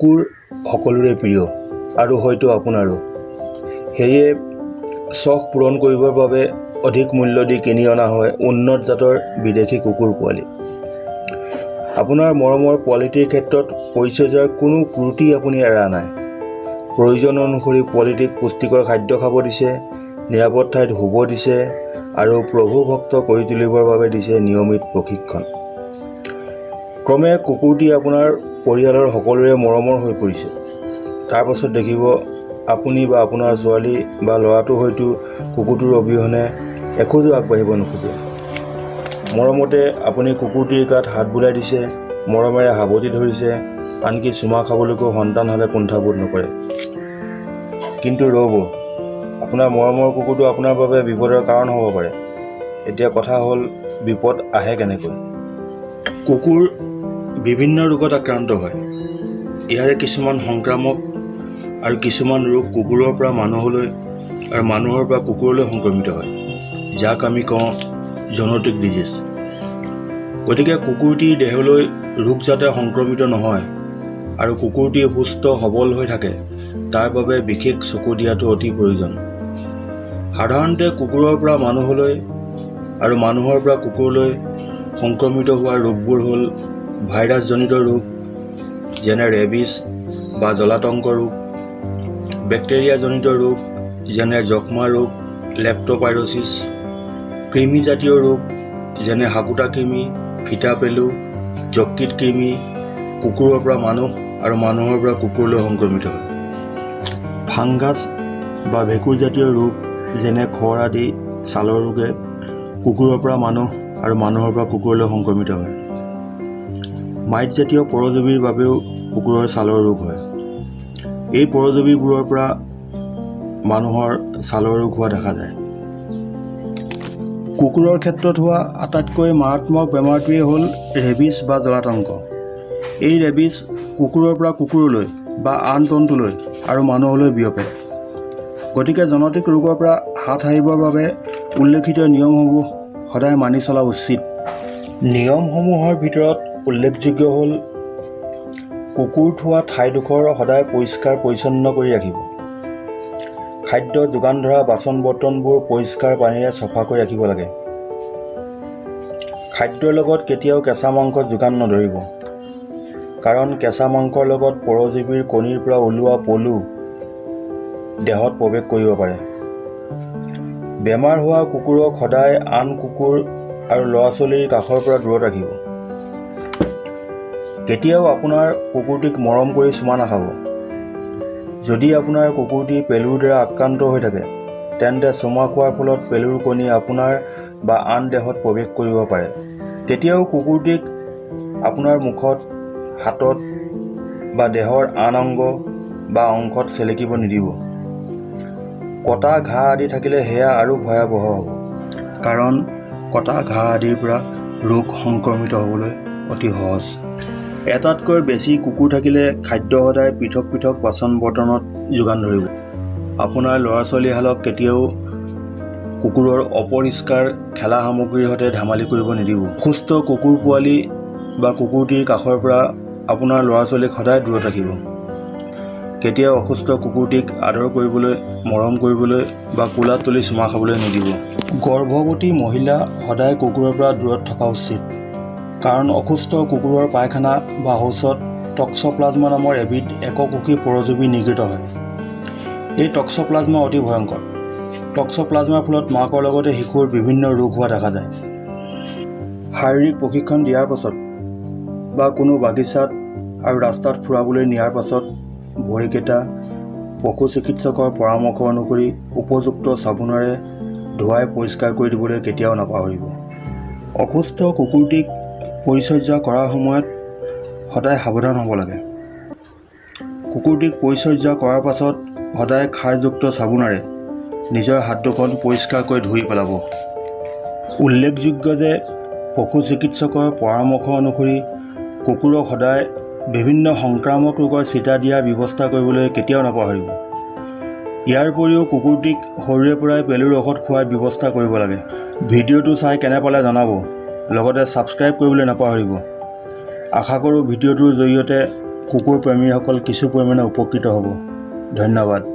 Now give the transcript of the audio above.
কুকুৰ সকলোৰে প্ৰিয় আৰু হয়তো আপোনাৰো। সেয়ে চখ পূৰণ কৰিবৰ বাবে অধিক মূল্য দি কিনি অনা হয় উন্নত জাতৰ বিদেশী কুকুৰ পোৱালি। আপোনাৰ মৰমৰ পোৱালিটিৰ ক্ষেত্ৰত পৰিচৰ্যাৰ কোনো ত্ৰুটি আপুনি এৰা নাই। প্ৰয়োজন অনুসৰি পোৱালিটিক পুষ্টিকৰ খাদ্য খাব দিছে, নিৰাপদ ঠাইত শুব দিছে আৰু প্ৰভু ভক্ত কৰি তুলিবৰ বাবে দিছে নিয়মিত প্ৰশিক্ষণ। ক্ৰমে কুকুৰটি আপোনাৰ পৰিয়ালৰ সকলোৰে মৰমৰ হৈ পৰিছে। তাৰ পাছত দেখিব আপুনি বা আপোনাৰ ছোৱালী বা ল'ৰাটো হয়তো কুকুৰটোৰ অবিহনে এখোজো আগবাঢ়িব নোখোজে। মৰমতে আপুনি কুকুৰটিৰ গাত হাত বুলাই দিছে, মৰমেৰে সাৱটি ধৰিছে, আনকি চুমা খাবলৈকো সন্তান হ'লে কুণ্ঠাবোধ নকৰে। কিন্তু ৰ'ব, আপোনাৰ মৰমৰ কুকুৰটো আপোনাৰ বাবে বিপদৰ কাৰণ হ'ব পাৰে। এতিয়া কথা হ'ল, বিপদ আহে কেনেকৈ? কুকুৰ বিভিন্ন ৰোগত আক্ৰান্ত হয়। ইয়াৰে কিছুমান সংক্ৰামক আৰু কিছুমান ৰোগ কুকুৰৰ পৰা মানুহলৈ আৰু মানুহৰ পৰা কুকুৰলৈ সংক্ৰমিত হয়, যাক আমি কওঁ জনটিক ডিজিজ। গতিকে কুকুৰটিৰ দেহলৈ ৰোগ যাতে সংক্ৰমিত নহয় আৰু কুকুৰটি সুস্থ সবল হৈ থাকে, তাৰ বাবে বিশেষ চকু দিয়াটো অতি প্ৰয়োজন। সাধাৰণতে কুকুৰৰ পৰা মানুহলৈ আৰু মানুহৰ পৰা কুকুৰলৈ সংক্ৰমিত হোৱা ৰোগবোৰ হ'ল ভাইৰাছজনিত ৰোগ যেনে ৰেবিছ বা জলাতংক ৰোগ, বেক্টেৰিয়াজনিত ৰোগ যেনে যক্ষ্মা ৰোগ, লেপ্ট'পাইৰ'চিছ, কৃমিজাতীয় ৰোগ যেনে হাকুটা কৃমি, ফিটা পেলু, যকৃত কৃমি কুকুৰৰ পৰা মানুহ আৰু মানুহৰ পৰা কুকুৰলৈ সংক্ৰমিত হয়। ফাংগাছ বা ভেঁকুৰজাতীয় ৰোগ যেনে খৰ আদি ছালৰ ৰোগে কুকুৰৰ পৰা মানুহ আৰু মানুহৰ পৰা কুকুৰলৈ সংক্ৰমিত হয়। মাইটজাতীয় পৰজীৱীৰ বাবেও কুকুৰৰ ছালৰ ৰোগ হয়। এই পৰজীৱীবোৰৰ পৰা মানুহৰ ছালৰ ৰোগ হোৱা দেখা যায়। কুকুৰৰ ক্ষেত্ৰত হোৱা আটাইতকৈ মাৰাত্মক বেমাৰটোৱেই হ'ল ৰেবিছ বা জলাতংক। এই ৰেবিছ কুকুৰৰ পৰা কুকুৰলৈ বা আন জন্তুলৈ আৰু মানুহলৈ বিয়পে। গতিকে জনটিক ৰোগৰ পৰা হাত সাৰিবৰ বাবে উল্লেখিত নিয়মসমূহ সদায় মানি চলা উচিত। নিয়মসমূহৰ ভিতৰত উল্লেখযোগ্য হ'ল, কুকুৰ থোৱা ঠাইডোখৰ সদায় পৰিষ্কাৰ পৰিচ্ছন্ন কৰি ৰাখিব। খাদ্য যোগান ধৰা বাচন বৰ্তনবোৰ পৰিষ্কাৰ পানীৰে চফা কৰি ৰাখিব লাগে। খাদ্যৰ লগত কেতিয়াও কেঁচা মাংস যোগান নধৰিব, কাৰণ কেঁচা মাংসৰ লগত পৰজীৱীৰ কণীৰ পৰা ওলোৱা পলু দেহত প্ৰৱেশ কৰিব পাৰে। বেমাৰ হোৱা কুকুৰক সদায় আন কুকুৰ আৰু ল'ৰা ছোৱালীৰ কাষৰ পৰা দূৰত ৰাখিব। কেতিয়াও আপোনাৰ কুকুৰটিক মৰম কৰি চুমা নাখাব। যদি আপোনাৰ কুকুৰটি পেলুৰ দ্বাৰা আক্ৰান্ত হৈ থাকে, তেন্তে চুমা খোৱাৰ ফলত পেলুৰ কণী আপোনাৰ বা আন দেহত প্ৰৱেশ কৰিব পাৰে। কেতিয়াও কুকুৰটিক আপোনাৰ মুখত, হাতত বা দেহৰ আন অংগ বা অংশত চেলেকিব নিদিব। কটা ঘাঁ আদি থাকিলে সেয়া আৰু ভয়াৱহ হ'ব, কাৰণ কটা ঘাঁ আদিৰ পৰা ৰোগ সংক্ৰমিত হ'বলৈ অতি সহজ। এটাতকৈ বেছি কুকুৰ থাকিলে খাদ্য সদায় পৃথক পৃথক বাচন বৰ্তনত যোগান ধৰিব। আপোনাৰ ল'ৰা ছোৱালীহালক কেতিয়াও কুকুৰৰ অপৰিষ্কাৰ খেলা সামগ্ৰীৰ সৈতে ধেমালি কৰিব নিদিব। সুস্থ কুকুৰ পোৱালি বা কুকুৰটিৰ কাষৰ পৰা আপোনাৰ ল'ৰা ছোৱালীক সদায় দূৰত ৰাখিব। কেতিয়াও অসুস্থ কুকুৰটিক আদৰ কৰিবলৈ, মৰম কৰিবলৈ বা কোলাত তুলি চুমা খাবলৈ নিদিব। গৰ্ভৱতী মহিলা সদায় কুকুৰৰ পৰা দূৰত থকা উচিত, কাৰণ অসুস্থ কুকুৰৰ পায়খানা বা শৌচত টক্সোপ্লাজমা নামৰ এবিধ এককোষী পৰজীৱী নিৰ্গত হয়। এই টক্সোপ্লাজমা অতি ভয়ংকৰ। টক্সোপ্লাজমাৰ ফলত মাকৰ লগতে শিশুৰ বিভিন্ন ৰোগ হোৱা দেখা যায়। শাৰীৰিক প্ৰশিক্ষণ দিয়াৰ পাছত বা কোনো বাগিচাত আৰু ৰাস্তাত ফুৰাবলৈ নিয়াৰ পাছত ভৰিকেইটা পশু চিকিৎসকৰ পৰামৰ্শ অনুসৰি উপযুক্ত চাবোনেৰে ধুৱাই পৰিষ্কাৰ কৰি দিবলৈ কেতিয়াও নাপাহৰিব। অসুস্থ কুকুৰটিক পৰিচৰ্যা কৰাৰ সময়ত সদায় সাৱধান হ'ব লাগে। কুকুৰটিক পৰিচৰ্যা কৰাৰ পাছত সদায় খাৰযুক্ত চাবোনেৰে নিজৰ হাত দুখন পৰিষ্কাৰকৈ ধুই পেলাব। উল্লেখযোগ্য যে পশু চিকিৎসকৰ পৰামৰ্শ অনুসৰি কুকুৰক সদায় বিভিন্ন সংক্ৰামক ৰোগৰ চিটা দিয়াৰ ব্যৱস্থা কৰিবলৈ কেতিয়াও নাপাহৰিব। ইয়াৰ উপৰিও কুকুৰটিক সৰুৰে পৰাই পেলুৰ ঔষধ খোৱাৰ ব্যৱস্থা কৰিব লাগে। ভিডিঅ'টো চাই কেনে পালে জনাব, লগতে ছাবস্ক্ৰাইব কৰিবলৈ নাপাহৰিব। আশা কৰোঁ ভিডিঅ'টোৰ জৰিয়তে কুকুৰ প্ৰেমীসকল কিছু পৰিমাণে উপকৃত হ'ব। ধন্যবাদ।